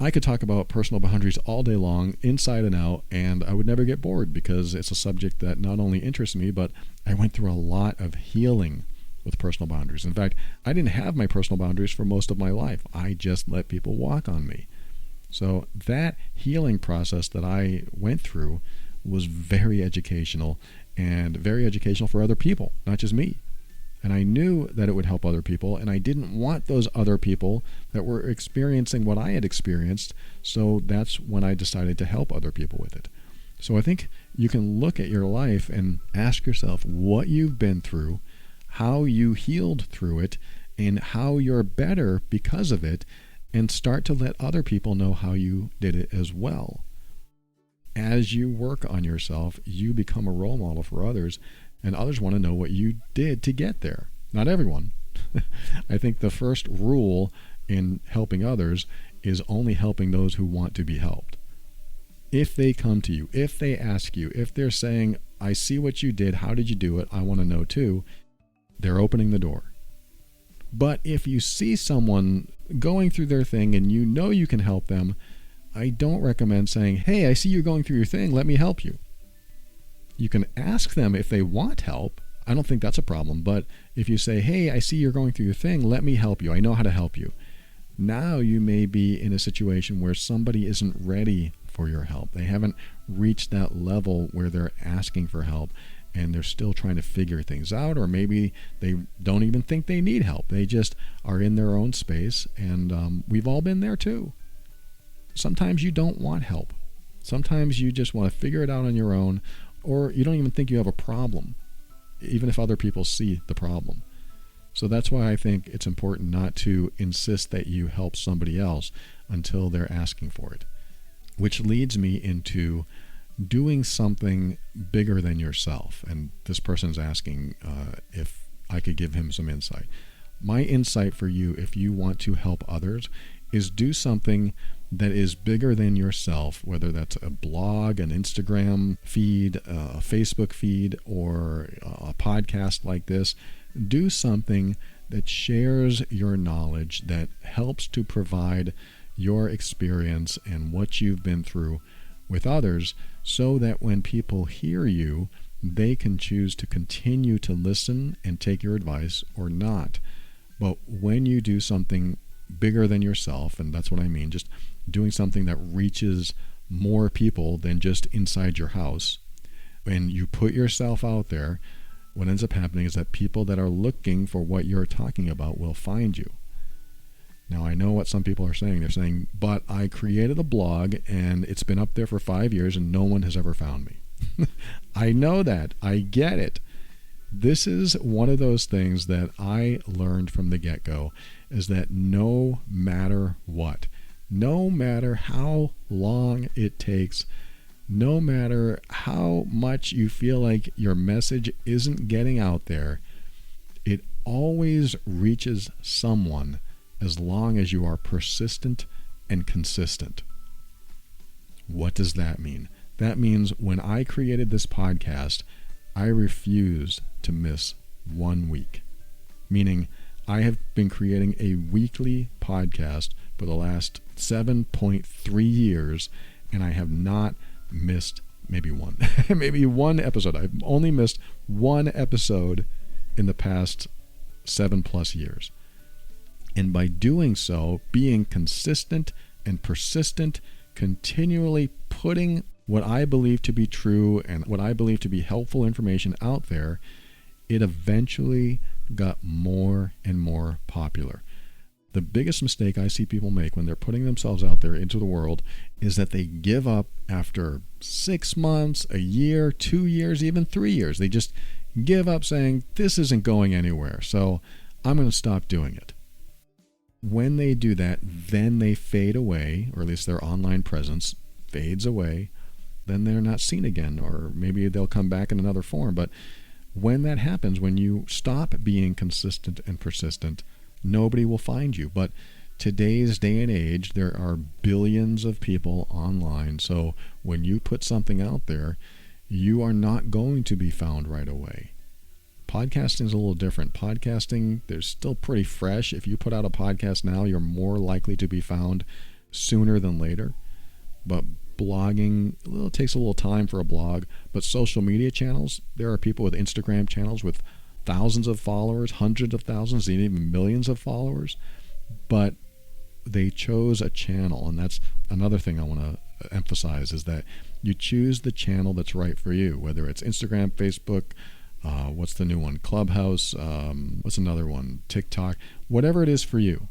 I could talk about personal boundaries all day long, inside and out, and I would never get bored because it's a subject that not only interests me, but I went through a lot of healing with personal boundaries. In fact, I didn't have my personal boundaries for most of my life. I just let people walk on me. So that healing process that I went through was very educational, and very educational for other people, not just me. And I knew that it would help other people, and I didn't want those other people that were experiencing what I had experienced, so that's when I decided to help other people with it. So I think you can look at your life and ask yourself what you've been through, how you healed through it, and how you're better because of it, and start to let other people know how you did it as well. As you work on yourself, you become a role model for others, and others want to know what you did to get there. Not everyone. I think the first rule in helping others is only helping those who want to be helped. If they come to you, if they ask you, if they're saying, I see what you did, how did you do it, I want to know too, they're opening the door. But if you see someone going through their thing and you know you can help them, I don't recommend saying, hey, I see you going through your thing, let me help you. You can ask them if they want help. I don't think that's a problem. But if you say, hey, I see you're going through your thing, let me help you. I know how to help you. Now you may be in a situation where somebody isn't ready for your help. They haven't reached that level where they're asking for help, and they're still trying to figure things out, or maybe they don't even think they need help. They just are in their own space, and we've all been there too. Sometimes you don't want help. Sometimes you just want to figure it out on your own, or you don't even think you have a problem, even if other people see the problem. So that's why I think it's important not to insist that you help somebody else until they're asking for it. Which leads me into doing something bigger than yourself. And this person's asking if I could give him some insight. My insight for you, if you want to help others, is do something that is bigger than yourself, whether that's a blog, an Instagram feed, a Facebook feed, or a podcast like this. Do something that shares your knowledge, that helps to provide your experience and what you've been through with others, so that when people hear you, they can choose to continue to listen and take your advice or not. But when you do something bigger than yourself, and that's what I mean, just doing something that reaches more people than just inside your house, when you put yourself out there, what ends up happening is that people that are looking for what you're talking about will find you. Now, I know what some people are saying. They're saying, but I created a blog and it's been up there for 5 years and no one has ever found me. I know that. I get it. This is one of those things that I learned from the get-go, is that no matter what, no matter how long it takes, no matter how much you feel like your message isn't getting out there, it always reaches someone as long as you are persistent and consistent. What does that mean? That means when I created this podcast, I refused to miss 1 week. Meaning, I have been creating a weekly podcast for the last 7.3 years, and I have not missed maybe one episode. I've only missed one episode in the past 7+ years. And by doing so, being consistent and persistent, continually putting what I believe to be true and what I believe to be helpful information out there, it eventually got more and more popular. The biggest mistake I see people make when they're putting themselves out there into the world is that they give up after 6 months, a year, 2 years, even 3 years. They just give up saying, this isn't going anywhere, so I'm going to stop doing it. When they do that, then they fade away, or at least their online presence fades away. Then they're not seen again, or maybe they'll come back in another form. But when that happens, when you stop being consistent and persistent, nobody will find you. But today's day and age, there are billions of people online. So when you put something out there, you are not going to be found right away. Podcasting is a little different. Podcasting, they're still pretty fresh. If you put out a podcast now, you're more likely to be found sooner than later. But blogging, it takes a little time for a blog. But social media channels, there are people with Instagram channels with thousands of followers, hundreds of thousands, and even millions of followers. But they chose a channel, and that's another thing I want to emphasize, is that you choose the channel that's right for you, whether it's Instagram, Facebook, what's the new one? Clubhouse, what's another one? TikTok, whatever it is for you.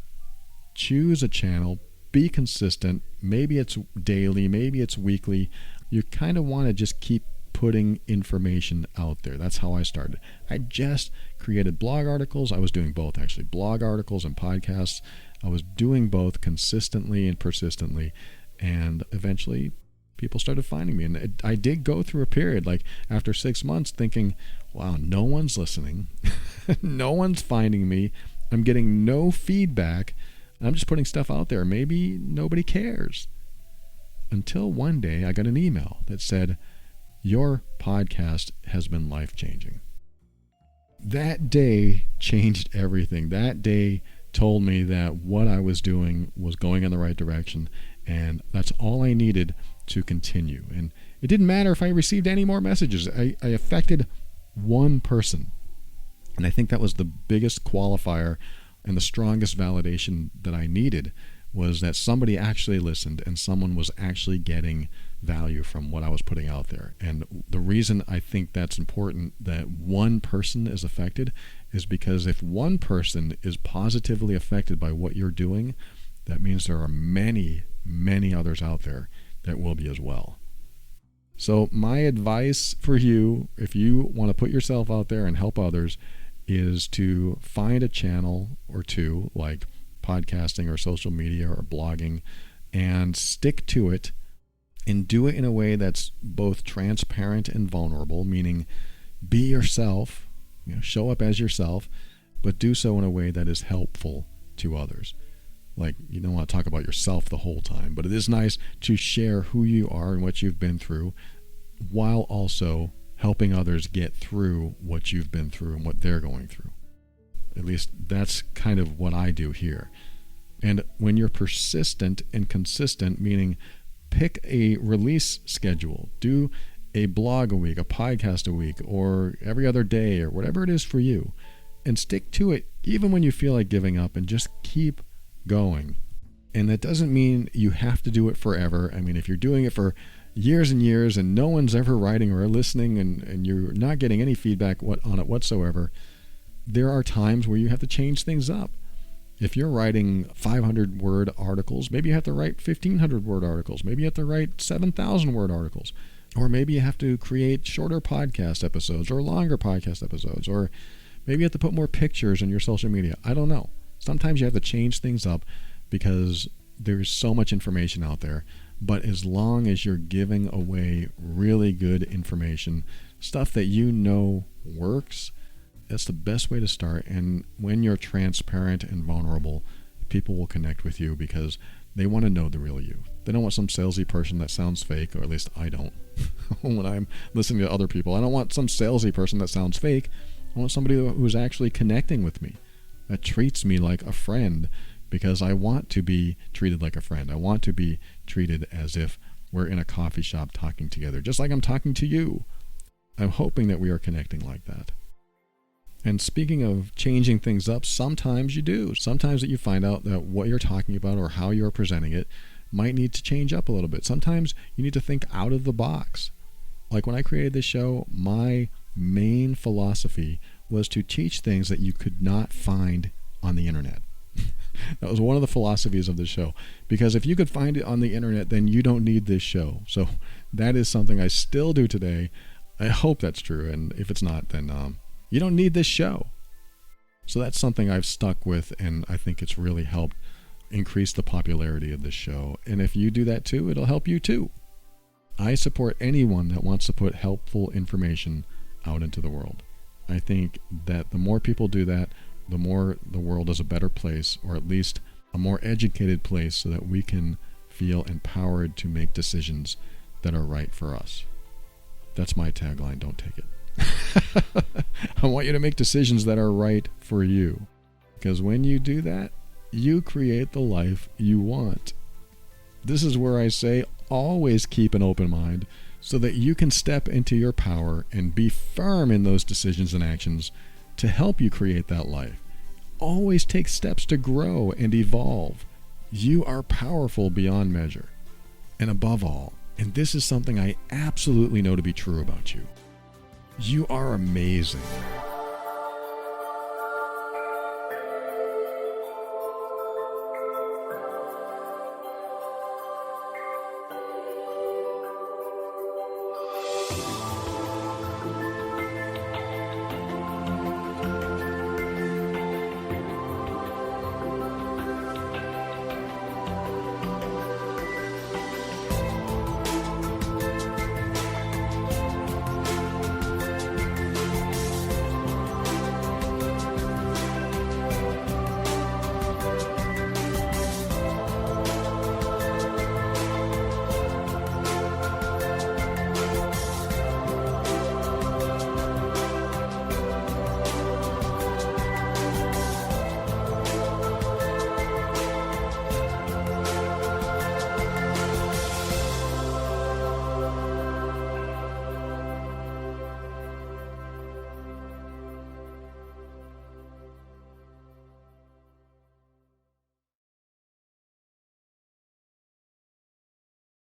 Choose a channel, be consistent. Maybe it's daily, maybe it's weekly. You kind of want to just keep putting information out there. That's how I started. I just created blog articles. I was doing both, actually, blog articles and podcasts. I was doing both consistently and persistently, and eventually people started finding me. And I did go through a period, like after 6 months, thinking, wow, no one's listening. No one's finding me. I'm getting no feedback. I'm just putting stuff out there. Maybe nobody cares. Until one day I got an email that said, your podcast has been life-changing. That day changed everything. That day told me that what I was doing was going in the right direction, and that's all I needed to continue. And it didn't matter if I received any more messages. I affected one person. And I think that was the biggest qualifier and the strongest validation that I needed, was that somebody actually listened and someone was actually getting value from what I was putting out there. And the reason I think that's important, that one person is affected, is because if one person is positively affected by what you're doing, that means there are many, many others out there that will be as well. So my advice for you, if you want to put yourself out there and help others, is to find a channel or two, like podcasting or social media or blogging, and stick to it, and do it in a way that's both transparent and vulnerable, meaning be yourself, show up as yourself, but do so in a way that is helpful to others. Like, you don't want to talk about yourself the whole time, but it is nice to share who you are and what you've been through, while also helping others get through what you've been through and what they're going through. At least that's kind of what I do here. And when you're persistent and consistent, meaning pick a release schedule, do a blog a week, a podcast a week, or every other day, or whatever it is for you, and stick to it even when you feel like giving up, and just keep going. And that doesn't mean you have to do it forever. I mean, if you're doing it for years and years and no one's ever writing or listening, and you're not getting any feedback on it whatsoever, there are times where you have to change things up. If you're writing 500-word articles, maybe you have to write 1,500-word articles. Maybe you have to write 7,000-word articles. Or maybe you have to create shorter podcast episodes or longer podcast episodes. Or maybe you have to put more pictures on your social media. I don't know. Sometimes you have to change things up because there's so much information out there. But as long as you're giving away really good information, stuff that you know works, that's the best way to start. And when you're transparent and vulnerable, people will connect with you because they want to know the real you. They don't want some salesy person that sounds fake, or at least I don't. When I'm listening to other people, I don't want some salesy person that sounds fake. I want somebody who's actually connecting with me, that treats me like a friend, because I want to be treated like a friend. I want to be treated as if we're in a coffee shop talking together, just like I'm talking to you. I'm hoping that we are connecting like that. And speaking of changing things up, sometimes you do. Sometimes that you find out that what you're talking about or how you're presenting it might need to change up a little bit. Sometimes you need to think out of the box. Like when I created this show, my main philosophy was to teach things that you could not find on the internet. That was one of the philosophies of the show. Because if you could find it on the internet, then you don't need this show. So that is something I still do today. I hope that's true, and if it's not, then you don't need this show. So that's something I've stuck with, and I think it's really helped increase the popularity of this show. And if you do that too, it'll help you too. I support anyone that wants to put helpful information out into the world. I think that the more people do that, the more the world is a better place, or at least a more educated place, so that we can feel empowered to make decisions that are right for us. That's my tagline. Don't take it. I want you to make decisions that are right for you. Because when you do that, you create the life you want. This is where I say always keep an open mind so that you can step into your power and be firm in those decisions and actions to help you create that life. Always take steps to grow and evolve. You are powerful beyond measure. And above all, and this is something I absolutely know to be true about you, you are amazing.